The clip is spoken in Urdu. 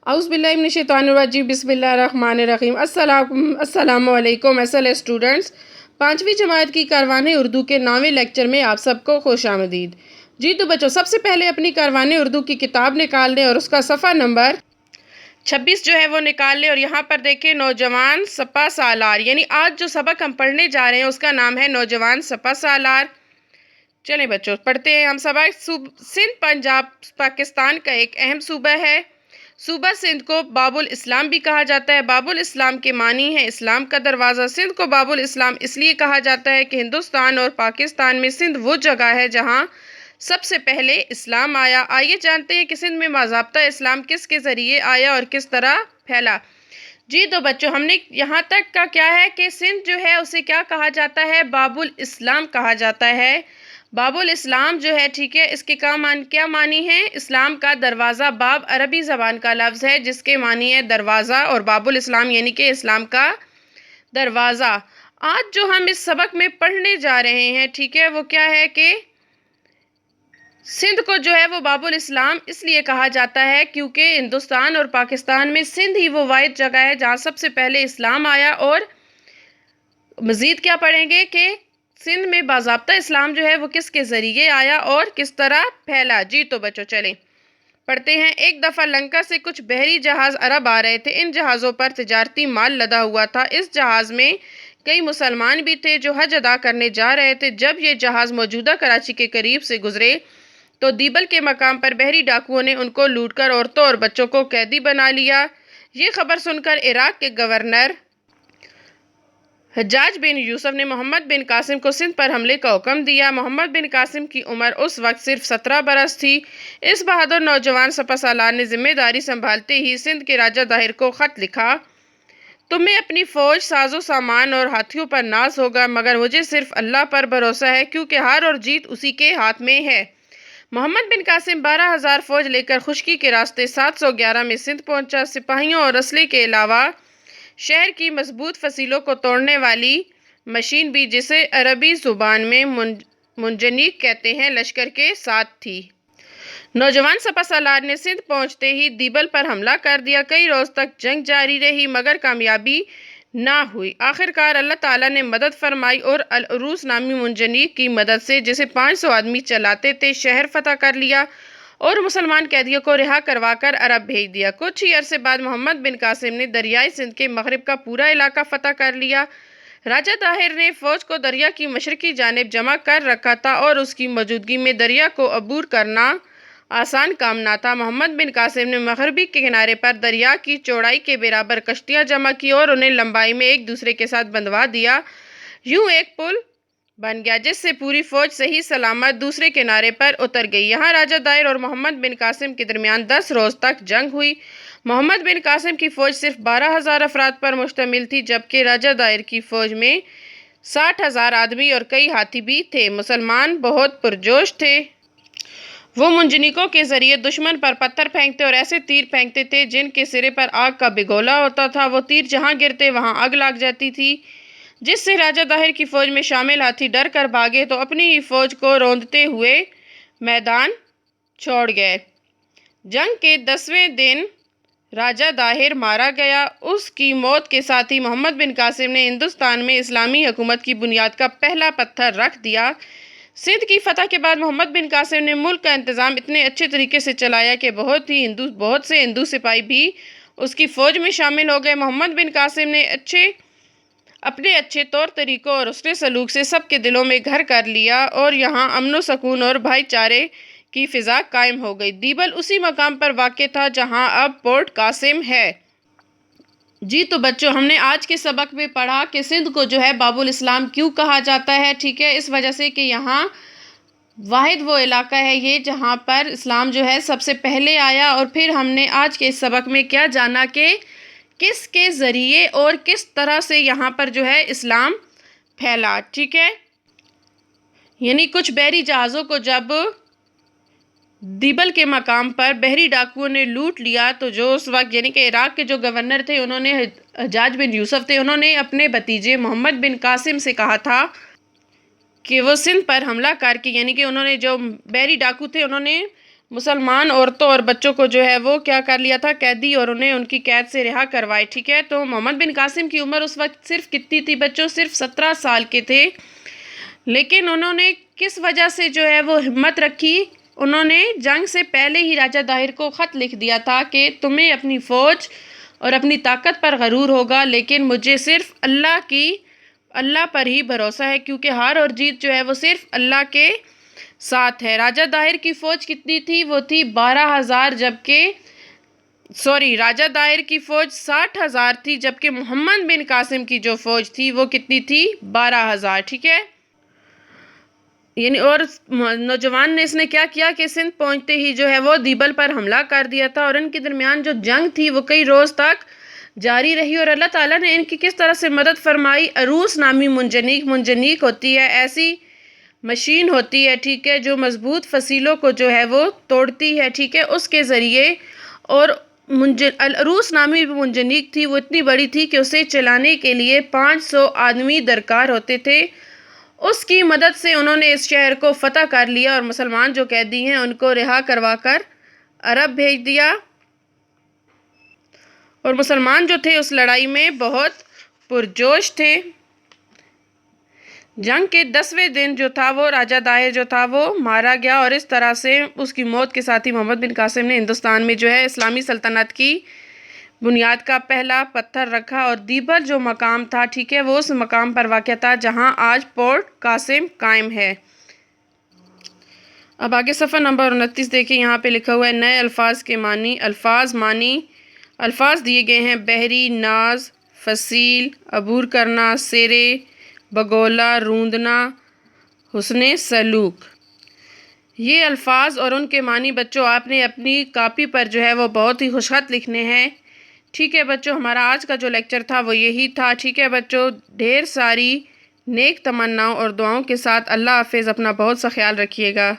اعوذ باللہ من الشیطان الرجیم بسم اللہ الرحمن الرحیم السلام علیکم اسٹوڈنٹس 5ویں جماعت کی کاروان اردو کے 9ویں لیکچر میں آپ سب کو خوش آمدید۔ جی تو بچوں، سب سے پہلے اپنی کاروان اردو کی کتاب نکال لیں اور اس کا صفحہ نمبر 26 جو ہے وہ نکال لیں، اور یہاں پر دیکھیں نوجوان سپہ سالار، یعنی آج جو سبق ہم پڑھنے جا رہے ہیں اس کا نام ہے نوجوان سپہ سالار۔ چلیں بچوں پڑھتے ہیں ہم سبق۔ سندھ پنجاب پاکستان کا ایک اہم صوبہ ہے۔ صوبہ سندھ کو باب الاسلام بھی کہا جاتا ہے۔ باب الاسلام کے معنی ہے اسلام کا دروازہ۔ سندھ کو باب الاسلام اس لیے کہا جاتا ہے کہ ہندوستان اور پاکستان میں سندھ وہ جگہ ہے جہاں سب سے پہلے اسلام آیا۔ آئیے جانتے ہیں کہ سندھ میں باضابطہ اسلام کس کے ذریعے آیا اور کس طرح پھیلا۔ جی تو بچوں، ہم نے یہاں تک کا کیا ہے کہ سندھ جو ہے اسے کیا کہا جاتا ہے؟ باب الاسلام کہا جاتا ہے۔ باب الاسلام جو ہے، ٹھیک ہے، اس کے کیا معنی ہے؟ اسلام کا دروازہ۔ باب عربی زبان کا لفظ ہے جس کے معنی ہے دروازہ، اور باب الاسلام یعنی کہ اسلام کا دروازہ۔ آج جو ہم اس سبق میں پڑھنے جا رہے ہیں، ٹھیک ہے، وہ کیا ہے کہ سندھ کو جو ہے وہ باب الاسلام اس لیے کہا جاتا ہے کیونکہ ہندوستان اور پاکستان میں سندھ ہی وہ واحد جگہ ہے جہاں سب سے پہلے اسلام آیا۔ اور مزید کیا پڑھیں گے کہ سندھ میں باضابطہ اسلام جو ہے وہ کس کے ذریعے آیا اور کس طرح پھیلا۔ جی تو بچوں چلیں پڑھتے ہیں۔ ایک دفعہ لنکا سے کچھ بحری جہاز عرب آ رہے تھے۔ ان جہازوں پر تجارتی مال لدا ہوا تھا۔ اس جہاز میں کئی مسلمان بھی تھے جو حج ادا کرنے جا رہے تھے۔ جب یہ جہاز موجودہ کراچی کے قریب سے گزرے تو دیبل کے مقام پر بحری ڈاکوؤں نے ان کو لوٹ کر عورتوں اور بچوں کو قیدی بنا لیا۔ یہ خبر سن کر عراق کے گورنر حجاج بن یوسف نے محمد بن قاسم کو سندھ پر حملے کا حکم دیا۔ محمد بن قاسم کی عمر اس وقت صرف 17 برس تھی۔ اس بہادر نوجوان سپہ سالار نے ذمہ داری سنبھالتے ہی سندھ کے راجہ طاہر کو خط لکھا: تمہیں اپنی فوج، ساز و سامان اور ہاتھیوں پر ناز ہوگا، مگر مجھے صرف اللہ پر بھروسہ ہے کیونکہ ہار اور جیت اسی کے ہاتھ میں ہے۔ محمد بن قاسم 12,000 فوج لے کر خشکی کے راستے 711 میں سندھ پہنچا۔ سپاہیوں اور اسلحے کے علاوہ شہر کی مضبوط فصیلوں کو توڑنے والی مشین بھی، جسے عربی زبان میں منجنیق کہتے ہیں، لشکر کے ساتھ تھی۔ نوجوان سپہ سالار نے سندھ پہنچتے ہی دیبل پر حملہ کر دیا۔ کئی روز تک جنگ جاری رہی مگر کامیابی نہ ہوئی۔ آخرکار اللہ تعالیٰ نے مدد فرمائی اور العروس نامی منجنیق کی مدد سے، جسے 500 آدمی چلاتے تھے، شہر فتح کر لیا اور مسلمان قیدیوں کو رہا کروا کر عرب بھیج دیا۔ کچھ ہی عرصے بعد محمد بن قاسم نے دریائے سندھ کے مغرب کا پورا علاقہ فتح کر لیا۔ راجہ طاہر نے فوج کو دریا کی مشرقی جانب جمع کر رکھا تھا اور اس کی موجودگی میں دریا کو عبور کرنا آسان کام نہ تھا۔ محمد بن قاسم نے مغربی کنارے پر دریا کی چوڑائی کے برابر کشتیاں جمع کی اور انہیں لمبائی میں ایک دوسرے کے ساتھ بندھوا دیا۔ یوں ایک پل بن گیا جس سے پوری فوج صحیح سلامت دوسرے کنارے پر اتر گئی۔ یہاں راجہ طاہر اور محمد بن قاسم کے درمیان 10 روز تک جنگ ہوئی۔ محمد بن قاسم کی فوج صرف 12,000 افراد پر مشتمل تھی، جبکہ راجہ طاہر کی فوج میں 60,000 آدمی اور کئی ہاتھی بھی تھے۔ مسلمان بہت پرجوش تھے۔ وہ منجنیقوں کے ذریعے دشمن پر پتھر پھینکتے اور ایسے تیر پھینکتے تھے جن کے سرے پر آگ کا بگولا ہوتا تھا۔ وہ تیر جہاں گرتے وہاں آگ لگ جاتی تھی، جس سے راجہ طاہر کی فوج میں شامل ہاتھی ڈر کر بھاگے تو اپنی ہی فوج کو روندتے ہوئے میدان چھوڑ گئے۔ جنگ کے 10ویں دن راجہ طاہر مارا گیا۔ اس کی موت کے ساتھ ہی محمد بن قاسم نے ہندوستان میں اسلامی حکومت کی بنیاد کا پہلا پتھر رکھ دیا۔ سندھ کی فتح کے بعد محمد بن قاسم نے ملک کا انتظام اتنے اچھے طریقے سے چلایا کہ بہت سے ہندو سپاہی بھی اس کی فوج میں شامل ہو گئے۔ محمد بن قاسم نے اپنے اچھے طور طریقوں اور حسن سلوک سے سب کے دلوں میں گھر کر لیا اور یہاں امن و سکون اور بھائی چارے کی فضا قائم ہو گئی۔ دیبل اسی مقام پر واقع تھا جہاں اب پورٹ قاسم ہے۔ جی تو بچوں، ہم نے آج کے سبق میں پڑھا کہ سندھ کو جو ہے باب الاسلام کیوں کہا جاتا ہے، ٹھیک ہے، اس وجہ سے کہ یہاں واحد وہ علاقہ ہے یہ جہاں پر اسلام جو ہے سب سے پہلے آیا۔ اور پھر ہم نے آج کے اس سبق میں کیا جانا کہ کس کے ذریعے اور کس طرح سے یہاں پر جو ہے اسلام پھیلا، ٹھیک ہے، یعنی کچھ بحری جہازوں کو جب دیبل کے مقام پر بحری ڈاکوؤں نے لوٹ لیا تو جو اس وقت یعنی کہ عراق کے جو گورنر تھے، انہوں نے حجاج بن یوسف تھے، انہوں نے اپنے بھتیجے محمد بن قاسم سے کہا تھا کہ وہ سندھ پر حملہ کر کے، یعنی کہ انہوں نے جو بحری ڈاکو تھے انہوں نے مسلمان عورتوں اور بچوں کو جو ہے وہ کیا کر لیا تھا، قیدی، اور انہیں ان کی قید سے رہا کروائے، ٹھیک ہے۔ تو محمد بن قاسم کی عمر اس وقت صرف کتنی تھی بچوں؟ صرف 17 سال کے تھے، لیکن انہوں نے کس وجہ سے جو ہے وہ ہمت رکھی؟ انہوں نے جنگ سے پہلے ہی راجہ داہر کو خط لکھ دیا تھا کہ تمہیں اپنی فوج اور اپنی طاقت پر غرور ہوگا، لیکن مجھے صرف اللہ پر ہی بھروسہ ہے، کیونکہ ہار اور جیت جو ہے وہ صرف اللہ کے ساتھ ہے۔ راجہ داہر کی فوج کتنی تھی؟ وہ تھی 12,000، راجہ داہر کی فوج 60,000 تھی، جبکہ محمد بن قاسم کی جو فوج تھی وہ کتنی تھی؟ 12,000، ٹھیک ہے۔ یعنی اور نوجوان نے اس نے کیا کیا کہ سندھ پہنچتے ہی جو ہے وہ دیبل پر حملہ کر دیا تھا، اور ان کے درمیان جو جنگ تھی وہ کئی روز تک جاری رہی، اور اللہ تعالیٰ نے ان کی کس طرح سے مدد فرمائی۔ عروس نامی منجنیق ہوتی ہے، ایسی مشین ہوتی ہے، ٹھیک ہے، جو مضبوط فصیلوں کو جو ہے وہ توڑتی ہے، ٹھیک ہے، اس کے ذریعے۔ اور عروس نامی منجنیق تھی، وہ اتنی بڑی تھی کہ اسے چلانے کے لیے 500 آدمی درکار ہوتے تھے۔ اس کی مدد سے انہوں نے اس شہر کو فتح کر لیا، اور مسلمان جو قیدی ہیں ان کو رہا کروا کر عرب بھیج دیا، اور مسلمان جو تھے اس لڑائی میں بہت پرجوش تھے۔ جنگ کے 10ویں دن جو تھا وہ راجہ داہر جو تھا وہ مارا گیا، اور اس طرح سے اس کی موت کے ساتھ ہی محمد بن قاسم نے ہندوستان میں جو ہے اسلامی سلطنت کی بنیاد کا پہلا پتھر رکھا، اور دیبل جو مقام تھا، ٹھیک ہے، وہ اس مقام پر واقع تھا جہاں آج پورٹ قاسم قائم ہے۔ اب آگے صفحہ نمبر 29 دیکھیں، یہاں پہ لکھا ہوا ہے نئے الفاظ کے معنی۔ الفاظ دیے گئے ہیں: بحری، ناز، فصیل، عبور کرنا، سیرے، بگولا، روندنا، حسن سلوک۔ یہ الفاظ اور ان کے معنی بچوں آپ نے اپنی کاپی پر جو ہے وہ بہت ہی خوشخط لکھنے ہیں، ٹھیک ہے بچوں۔ ہمارا آج کا جو لیکچر تھا وہ یہی تھا، ٹھیک ہے بچوں۔ ڈھیر ساری نیک تمناؤں اور دعاؤں کے ساتھ اللہ حافظ، اپنا بہت سا خیال رکھیے گا۔